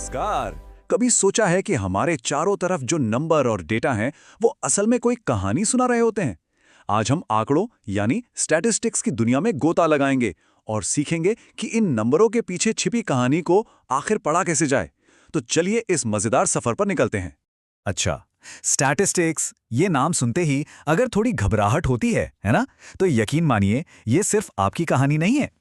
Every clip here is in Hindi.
नमस्कार। कभी सोचा है कि हमारे चारों तरफ जो नंबर और डेटा हैं वो असल में कोई कहानी सुना रहे होते हैं। आज हम आंकड़ों यानी स्टैटिस्टिक्स की दुनिया में गोता लगाएंगे और सीखेंगे कि इन नंबरों के पीछे छिपी कहानी को आखिर पढ़ा कैसे जाए। तो चलिए इस मजेदार सफर पर निकलते हैं। अच्छा, स्टैटिस्टिक्स ये नाम सुनते ही अगर थोड़ी घबराहट होती है ना, तो यकीन मानिए ये सिर्फ आपकी कहानी नहीं है।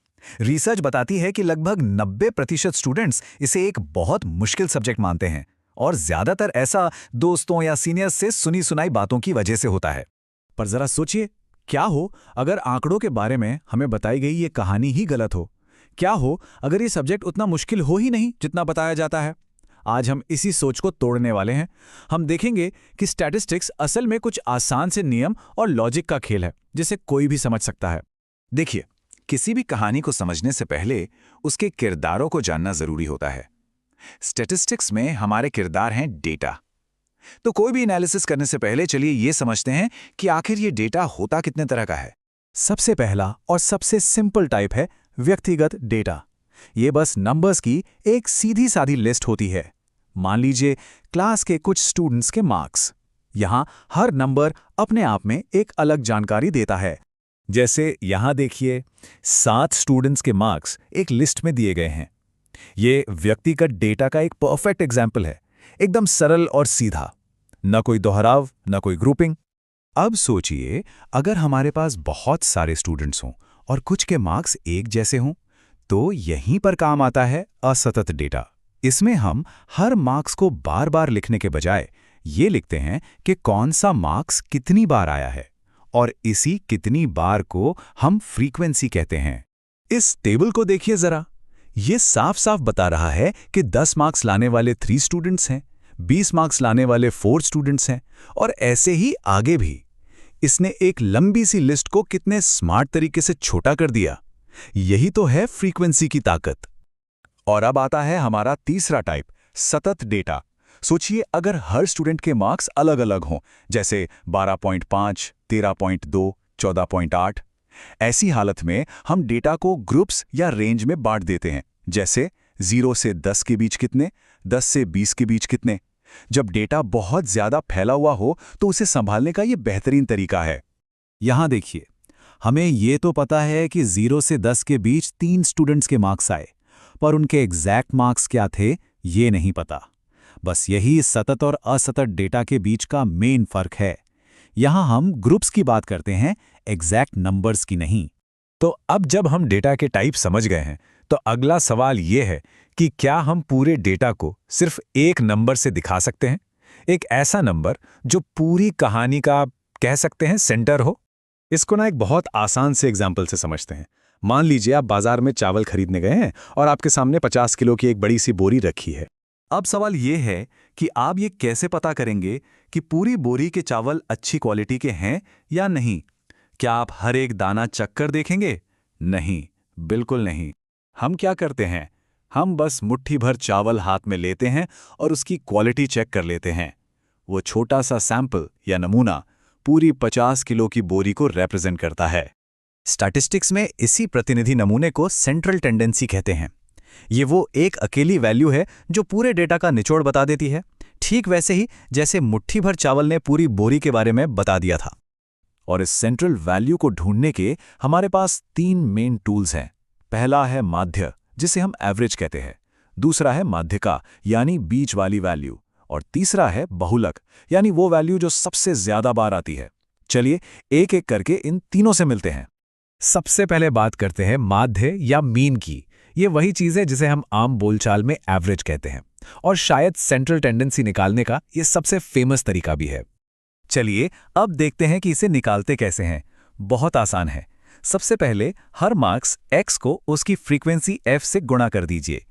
रिसर्च बताती है कि लगभग 90% स्टूडेंट्स इसे एक बहुत मुश्किल सब्जेक्ट मानते हैं और ज्यादातर ऐसा दोस्तों या सीनियर्स से सुनी सुनाई बातों की वजह से होता है। पर जरा सोचिए, क्या हो अगर आंकड़ों के बारे में हमें बताई गई ये कहानी ही गलत हो? क्या हो अगर ये सब्जेक्ट उतना मुश्किल हो ही नहीं जितना बताया जाता है? आज हम इसी सोच को तोड़ने वाले हैं। हम देखेंगे कि स्टैटिस्टिक्स असल में कुछ आसान से नियम और लॉजिक का खेल है जिसे कोई भी समझ सकता है। देखिए, किसी भी कहानी को समझने से पहले उसके किरदारों को जानना जरूरी होता है। स्टैटिस्टिक्स में हमारे किरदार हैं डेटा। तो कोई भी एनालिसिस करने से पहले चलिए ये समझते हैं कि आखिर ये डेटा होता कितने तरह का है। सबसे पहला और सबसे सिंपल टाइप है व्यक्तिगत डेटा। ये बस नंबर्स की एक सीधी सादी लिस्ट होती है। मान लीजिए क्लास के कुछ स्टूडेंट्स के मार्क्स। यहाँ हर नंबर अपने आप में एक अलग जानकारी देता है। जैसे यहाँ देखिए, 7 स्टूडेंट्स के मार्क्स एक लिस्ट में दिए गए हैं। ये व्यक्तिगत डेटा का एक परफेक्ट एग्जाम्पल है, एकदम सरल और सीधा, न कोई दोहराव न कोई ग्रुपिंग। अब सोचिए, अगर हमारे पास बहुत सारे स्टूडेंट्स हों और कुछ के मार्क्स एक जैसे हों, तो यहीं पर काम आता है असतत डेटा। इसमें हम हर मार्क्स को बार बार लिखने के बजाय ये लिखते हैं कि कौन सा मार्क्स कितनी बार आया है, और इसी कितनी बार को हम फ्रीक्वेंसी कहते हैं। इस टेबल को देखिए जरा, ये साफ साफ बता रहा है कि 10 मार्क्स लाने वाले 3 स्टूडेंट्स हैं, 20 मार्क्स लाने वाले 4 स्टूडेंट्स हैं, और ऐसे ही आगे भी। इसने एक लंबी सी लिस्ट को कितने स्मार्ट तरीके से छोटा कर दिया। यही तो है फ्रीक्वेंसी की ताकत। और अब आता है हमारा तीसरा टाइप, सतत डेटा। सोचिए, अगर हर स्टूडेंट के मार्क्स अलग अलग हों, जैसे 12.5, 13.2, 14.8, ऐसी हालत में हम डेटा को ग्रुप्स या रेंज में बांट देते हैं, जैसे 0 से 10 के बीच कितने, 10 से 20 के बीच कितने। जब डेटा बहुत ज्यादा फैला हुआ हो तो उसे संभालने का यह बेहतरीन तरीका है। यहां देखिए, हमें ये तो पता है कि 0 से 10 के बीच 3 स्टूडेंट्स के मार्क्स आए, पर उनके एग्जैक्ट मार्क्स क्या थे ये नहीं पता। बस यही सतत और असतत डेटा के बीच का मेन फर्क है। यहां हम ग्रुप्स की बात करते हैं, एग्जैक्ट नंबर्स की नहीं। तो अब जब हम डेटा के टाइप समझ गए हैं, तो अगला सवाल ये है कि क्या हम पूरे डेटा को सिर्फ एक नंबर से दिखा सकते हैं? एक ऐसा नंबर जो पूरी कहानी का, कह सकते हैं, सेंटर हो। इसको एक बहुत आसान से एग्जाम्पल से समझते हैं। मान लीजिए आप बाजार में चावल खरीदने गए हैं और आपके सामने 50 किलो की एक बड़ी सी बोरी रखी है। अब सवाल ये है कि आप ये कैसे पता करेंगे कि पूरी बोरी के चावल अच्छी क्वालिटी के हैं या नहीं? क्या आप हर एक दाना चख कर देखेंगे? नहीं, बिल्कुल नहीं। हम क्या करते हैं? हम बस मुट्ठी भर चावल हाथ में लेते हैं और उसकी क्वालिटी चेक कर लेते हैं। वो छोटा सा सैंपल या नमूना पूरी 50 किलो की बोरी को रिप्रेजेंट करता है। स्टैटिस्टिक्स में इसी प्रतिनिधि नमूने को सेंट्रल टेंडेंसी कहते हैं। ये वो एक अकेली वैल्यू है जो पूरे डेटा का निचोड़ बता देती है, ठीक वैसे ही जैसे मुट्ठी भर चावल ने पूरी बोरी के बारे में बता दिया था। और इस सेंट्रल वैल्यू को ढूंढने के हमारे पास 3 मेन टूल्स हैं। पहला है माध्य, जिसे हम एवरेज कहते हैं। दूसरा है माध्यिका, यानी बीच वाली वैल्यू। और तीसरा है बहुलक, यानी वो वैल्यू जो सबसे ज्यादा बार आती है। चलिए एक एक करके इन तीनों से मिलते हैं। सबसे पहले बात करते हैं माध्य या मीन की। ये वही चीज है जिसे हम आम बोलचाल में एवरेज कहते हैं, और शायद सेंट्रल टेंडेंसी निकालने का ये सबसे फेमस तरीका भी है। चलिए अब देखते हैं कि इसे निकालते कैसे हैं। बहुत आसान है। सबसे पहले हर मार्क्स x को उसकी फ्रीक्वेंसी f से गुणा कर दीजिए।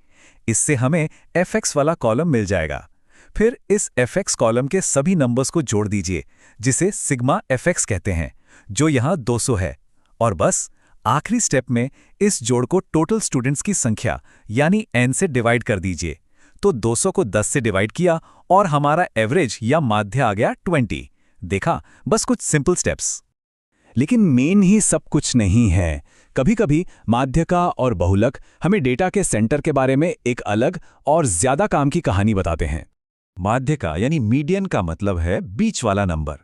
इससे हमें fx वाला कॉलम मिल जाएगा। फिर इस fx कॉलम के सभी नंबर्स को जोड़ दीजिए, जिसे सिग्मा fx कहते हैं, जो यहाँ 200 है। और बस आखिरी स्टेप में इस जोड़ को टोटल स्टूडेंट्स की संख्या यानी n से डिवाइड कर दीजिए। तो 200 को 10 से डिवाइड किया और हमारा एवरेज या माध्य आ गया 20। देखा, बस कुछ सिंपल स्टेप्स। लेकिन मेन ही सब कुछ नहीं है। कभी-कभी माध्यिका और बहुलक हमें डेटा के सेंटर के बारे में एक अलग और ज्यादा काम की कहानी बताते हैं। माध्यिका यानी मीडियन का मतलब है बीच वाला नंबर।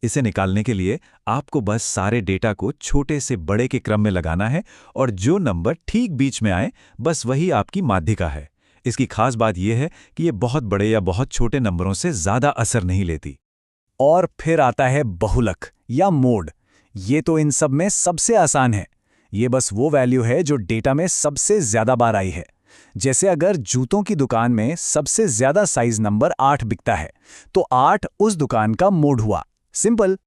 इसे निकालने के लिए आपको बस सारे डेटा को छोटे से बड़े के क्रम में लगाना है और जो नंबर ठीक बीच में आए बस वही आपकी माध्यिका है। इसकी खास बात यह है कि ये बहुत बड़े या बहुत छोटे नंबरों से ज्यादा असर नहीं लेती। और फिर आता है बहुलक या मोड। ये तो इन सब में सबसे आसान है। ये बस वो वैल्यू है जो डेटा में सबसे ज्यादा बार आई है। जैसे अगर जूतों की दुकान में सबसे ज्यादा साइज नंबर 8 बिकता है तो 8 उस दुकान का मोड हुआ। सिंपल।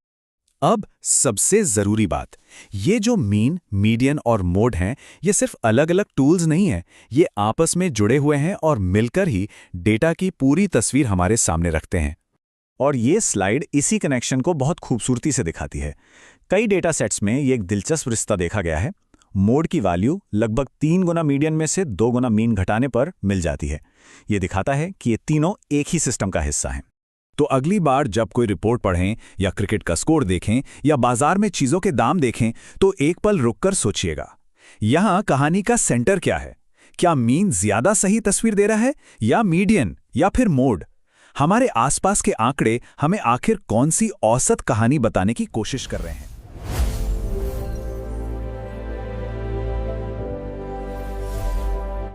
अब सबसे जरूरी बात, ये जो मीन, मीडियन और मोड हैं, ये सिर्फ अलग-अलग टूल्स नहीं हैं, ये आपस में जुड़े हुए हैं और मिलकर ही डेटा की पूरी तस्वीर हमारे सामने रखते हैं। और ये स्लाइड इसी कनेक्शन को बहुत खूबसूरती से दिखाती है। कई डेटा सेट्स में ये एक दिलचस्प रिश्ता देखा गया है। मोड की वैल्यू लगभग 3 गुना मीडियन में से 2 गुना मीन घटाने पर मिल जाती है। ये दिखाता है कि ये तीनों एक ही सिस्टम का हिस्सा हैं। तो अगली बार जब कोई रिपोर्ट पढ़ें या क्रिकेट का स्कोर देखें या बाजार में चीजों के दाम देखें तो एक पल रुककर सोचिएगा, यहां कहानी का सेंटर क्या है? क्या मीन ज्यादा सही तस्वीर दे रहा है या मीडियन या फिर मोड? हमारे आसपास के आंकड़े हमें आखिर कौन सी औसत कहानी बताने की कोशिश कर रहे हैं?